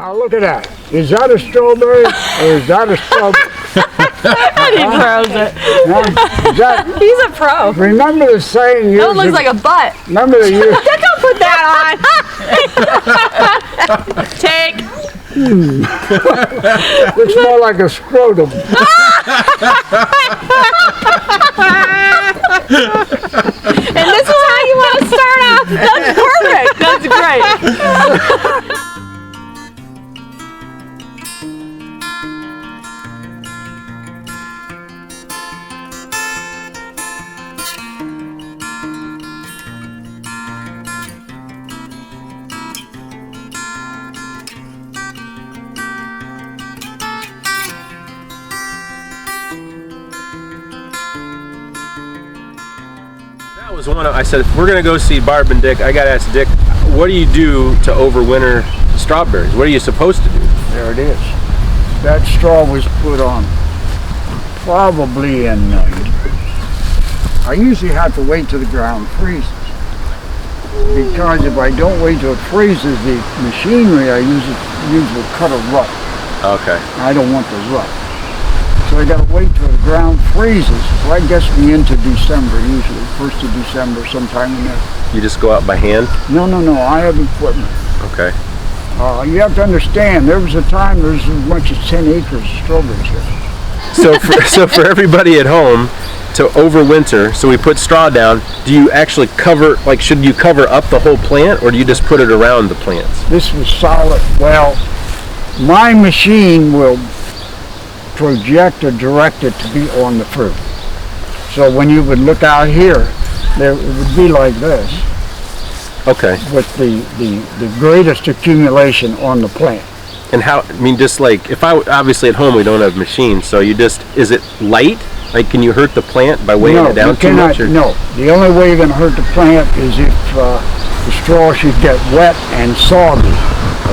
Now look at that. Is that a strawberry or is that a strawberry? And he throws it. He's a pro. Remember the saying years That looks like a butt. Remember the years? Don't put that on. Take. Looks more like a scrotum. And this is how you want to start off. That's perfect. That's great. Was one I said, if we're gonna go see Barb and Dick, I gotta ask Dick, what do you do to overwinter strawberries? What are you supposed to do? There it is. That straw was put on probably in, I usually have to wait till the ground freezes. Because if I don't wait till it freezes, the machinery I use will cut a rut. Okay. I don't want the rut. So I gotta wait till the ground freezes. So that gets me into December usually, 1st of December, sometime in there. You just go out by hand? No, I have equipment. Okay. You have to understand, there was a time there was as much as 10 acres of strawberries here. So for everybody at home, to overwinter, so we put straw down, do you actually cover, like should you cover up the whole plant or do you just put it around the plants? This was solid. Well, my machine will project or direct it to be on the fruit. So when you would look out here, it would be like this. Okay. With the greatest accumulation on the plant. And how, I mean, just like, if obviously at home we don't have machines, so you just, is it light? Like, can you hurt the plant by weighing it down too much? No, the only way you're going to hurt the plant is if the straw should get wet and soggy.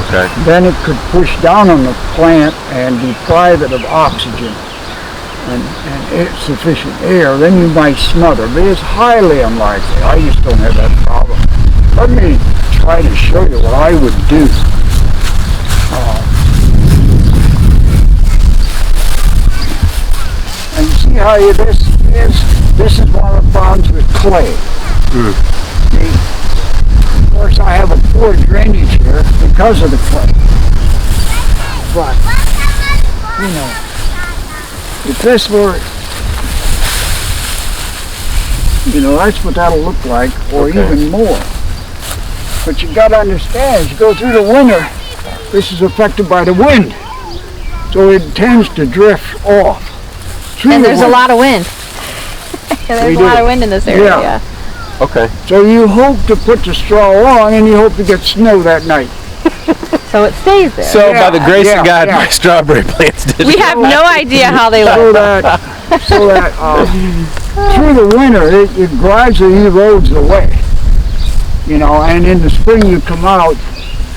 Okay. Then it could push down on the plant and deprive it of oxygen and sufficient air. Then you might smother, but it's highly unlikely. I just don't have that problem. Let me try to show you what I would do. And you see how this is one of the problems with clay. Of course, I have a poor drainage here because of the clay. But, you know, if this were, you know, that's what that'll look like, or even more. But you got to understand, as you go through the winter, this is affected by the wind. So it tends to drift off. And there's a lot of wind. There's a lot of wind in this area. Yeah. Okay. So you hope to put the straw on and you hope to get snow that night. So it stays there. So by the grace of God, my strawberry plants did. We have no idea how they look. So that through the winter, it gradually erodes away. You know, and in the spring you come out,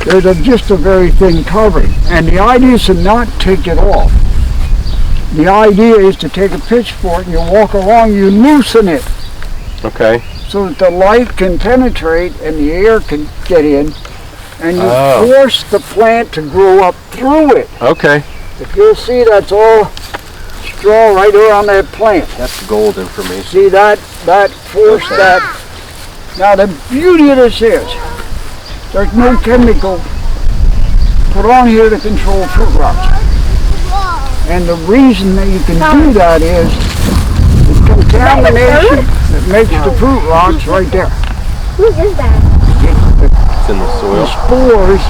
there's just a very thin covering. And the idea is to not take it off. The idea is to take a pitchfork and you walk along, you loosen it. Okay. So that the light can penetrate and the air can get in, and you force the plant to grow up through it. Okay. If you'll see, that's all straw right around that plant. That's gold information. See that force that. Now the beauty of this is, there's no chemical put on here to control fruit rots. And the reason that you can do that is the contamination that makes the fruit rots right there. Who is that? It's in the soil. The spores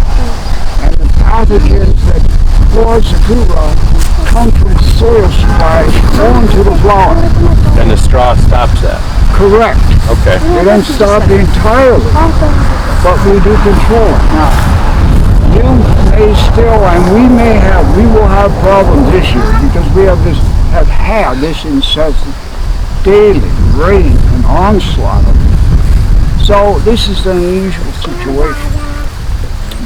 and the pathogens that cause the fruit rot come from soil splash onto the flower. And the straw stops that. Correct. Okay. It doesn't stop entirely, but we do control it. Now, you may still, and we will have problems this year because we have had this incessant daily rain and onslaught of it. So this is an unusual situation.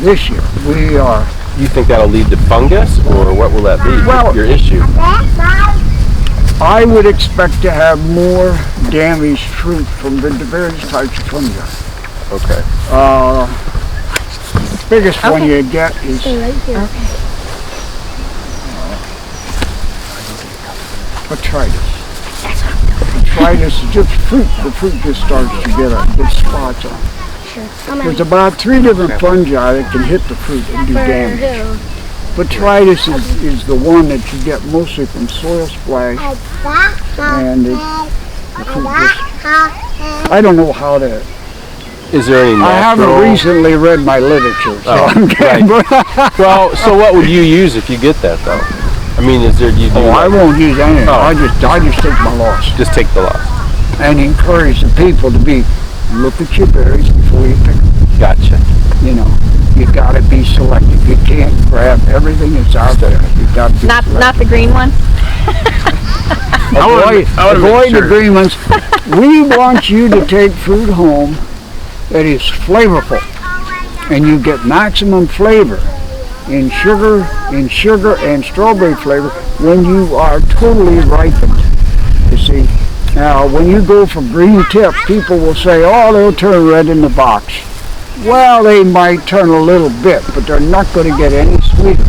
This year we are. You think that'll lead to fungus, or what will that be? Well, your issue. I would expect to have more damaged fruit from the various types of fungi. Okay. biggest one you get is botrytis. Botrytis is just fruit. The fruit just starts to get good spots on. There's about 3 different fungi that can hit the fruit and do damage. Botrytis is the one that you get mostly from soil splash, and the fruit just, I don't know how to. Is there any natural? I haven't recently read my literature, so I'm kidding. Well, so what would you use if you get that though? I mean, is there I won't use anything. I just take my loss. Just take the loss. And encourage the people to look at your berries before you pick them. Gotcha. You know, you gotta be selective. You can't grab everything that's out there. You gotta be selective. Not the green one. Avoid the green ones. We want you to take fruit home that is flavorful, and you get maximum flavor in sugar and strawberry flavor when you are totally ripened. You see, now when you go for green tip, people will say, "Oh, they'll turn red in the box." Well, they might turn a little bit, but they're not going to get any sweeter,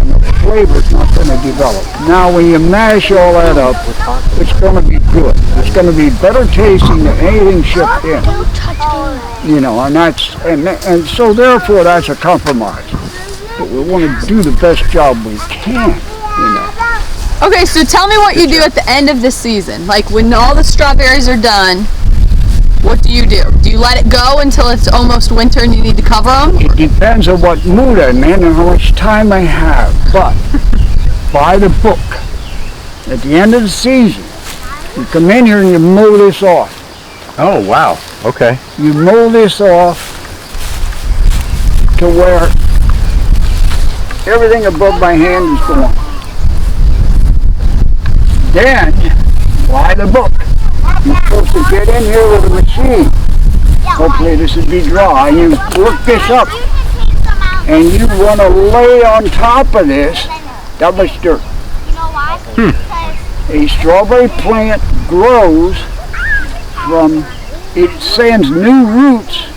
and the flavor's not going to develop. Now, when you mash all that up, it's going to be good. It's going to be better tasting than anything shipped in. You know, and so therefore that's a compromise. But we want to do the best job we can, you know. Okay, so tell me what you do at the end of the season. Like when all the strawberries are done, what do? Do you let it go until it's almost winter and you need to cover them? It depends on what mood I'm in and how much time I have. But by the book, at the end of the season, you come in here and you mow this off. Oh, wow. Okay. You mow this off to where everything above my hand is gone. Then, by the book, you're supposed to get in here with a machine. Hopefully this will be dry. You work this up, and you want to lay on top of this that much dirt. A strawberry plant grows from, it sends new roots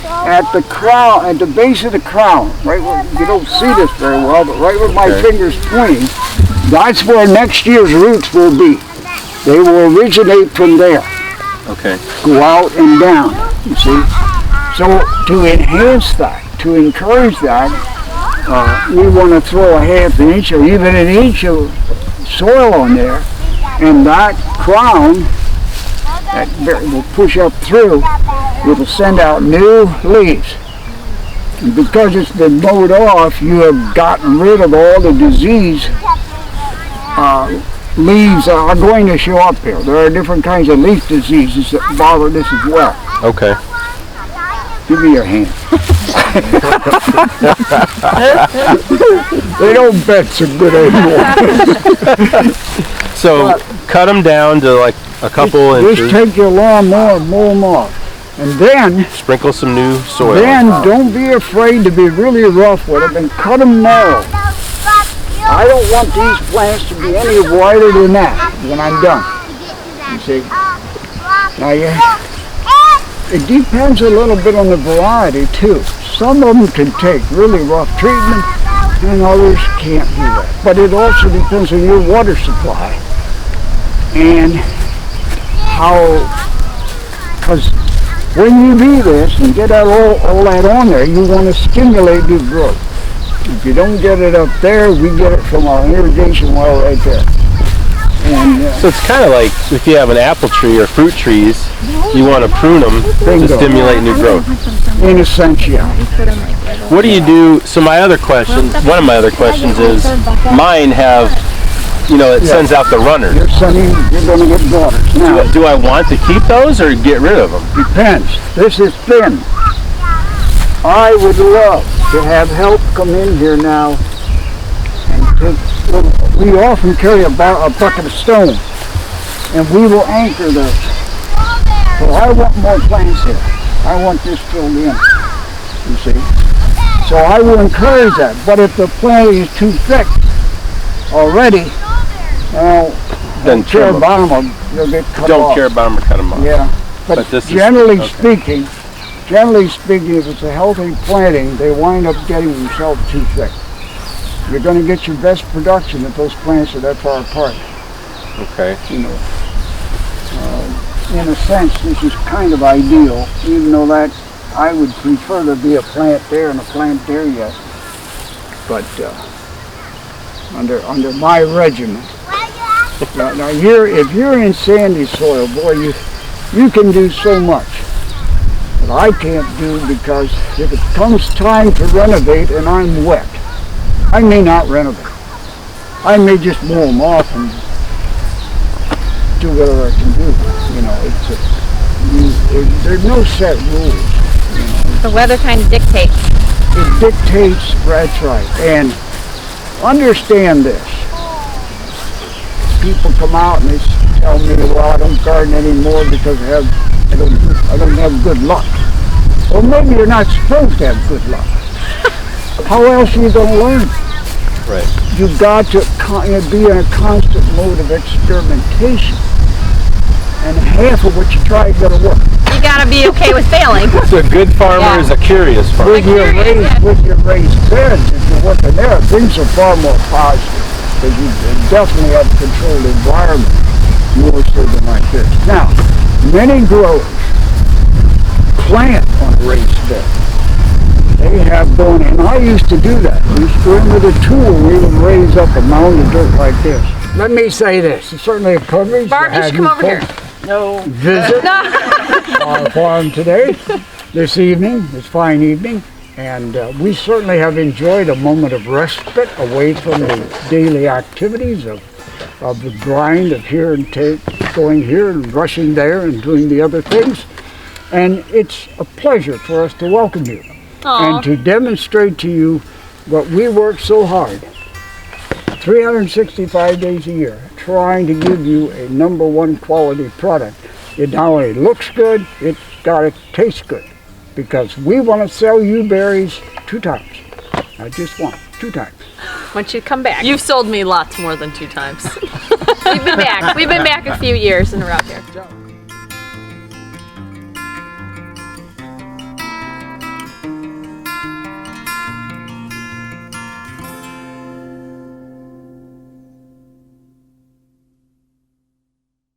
at the crown, at the base of the crown, right where, you don't see this very well, but right where my finger's pointing, that's where next year's roots will be. They will originate from there. Okay. Go out and down, you see. So to enhance that, to encourage that, we want to throw a half inch or even an inch of soil on there, and that crown that will push up through, it will send out new leaves. And because it's been mowed off, you have gotten rid of all the disease. Leaves are going to show up here. There are different kinds of leaf diseases that bother this as well. Okay. Give me your hand. They don't bet so good anymore. So cut them down to like a couple inches. Just take your lawnmower and mow them off. And then sprinkle some new soil. Then don't be afraid to be really rough with them and cut them narrow. I don't want these plants to be any wider than that when I'm done. You see? Now it depends a little bit on the variety too. Some of them can take really rough treatment and others can't do that. But it also depends on your water supply and how, because when you do this and get all that on there, you want to stimulate new growth. If you don't get it up there, we get it from our irrigation well right there. And, so it's kind of like if you have an apple tree or fruit trees, you want to prune them to stimulate new growth. In a sense, yeah. What do you do? So my other question, one of my other questions is, mine have, you know, it sends out the runners. You're going to get daughters. Now, do I want to keep those or get rid of them? Depends. This is thin. I would love to have help come in here now and take, we often carry a bucket of stone and we will anchor those. So I want more plants here. I want this filled in, you see. So I will encourage that, but if the plant is too thick already, well, then care about them, they'll get cut off. Don't care about them or cut them off. Yeah, but generally speaking, generally speaking, if it's a healthy planting, they wind up getting themselves too thick. You're going to get your best production if those plants are that far apart. Okay. You know, in a sense, this is kind of ideal, even though that I would prefer to be a plant there and a plant there yet. But under my regimen. Now here, if you're in sandy soil, boy, you can do so much. But I can't do, because if it comes time to renovate and I'm wet, I may not renovate. I may just mow them off and do whatever I can do. You know, there's no set rules. You know. The weather kind of dictates. It dictates, that's right. And understand this. People come out and they tell me, well, I don't garden anymore because I don't have good luck. Well, maybe you're not supposed to have good luck. How else are you going to learn? Right. You've got to be in a constant mode of experimentation. And half of what you try is going to work. You gotta be okay with failing. So a good farmer is a curious farmer. With your raised beds, if you're working there, things are far more positive. Because you definitely have a controlled environment, more so than like this. Now, many growers plant on a raised bed. They have going, and I used to do that. We used to go in with a tool, we would raise up a mound of dirt like this. Let me say this, it's certainly a privilege Bart, to you have should come over here. visit our farm today, this evening, this fine evening. And we certainly have enjoyed a moment of respite away from the daily activities of the grind of here and going here and rushing there and doing the other things. And it's a pleasure for us to welcome you. Aww. And to demonstrate to you what we work so hard, 365 days a year, trying to give you a #1 quality product. It not only looks good, it's got to taste good. Because we want to sell you berries 2 times. Not just 1, 2 times. Once you come back. You've sold me lots more than 2 times. We've been back. We've been back a few years and we're out here.